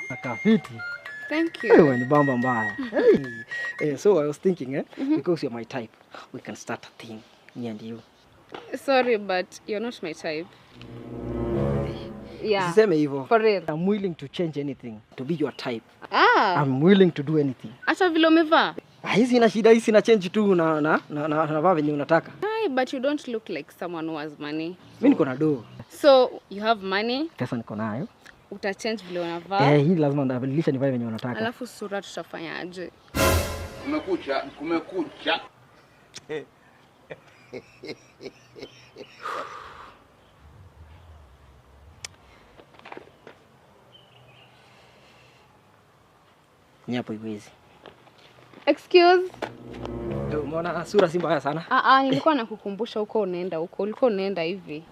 Akafiti. Thank you. Wewe ni bamba mbaya. So I was thinking, because you're my type, we can start a thing, me and you. Sorry, but you're not my type. Yeah. Usiseme hivyo. For real. I'm willing to change anything to be your type. Ah. I'm willing to do anything. Hata vile umevaa? Hizi ina shida, hizi na change tu na vaa venye unataka. Hi, but you don't look like someone who has money. Mimi niko na do. So, you have money? Pesa niko nayo. Utachange vile unavaa? Hii lazima ndabadilisha nivae venye unataka. Alafu sura tutafanya aje? Kumekucha. Nyapo iwezi. Excuse? Umeona sura si mbaya sana? Nilikuwa nakukumbusha huko unaenda huko. Ulikuwa unaenda hivi.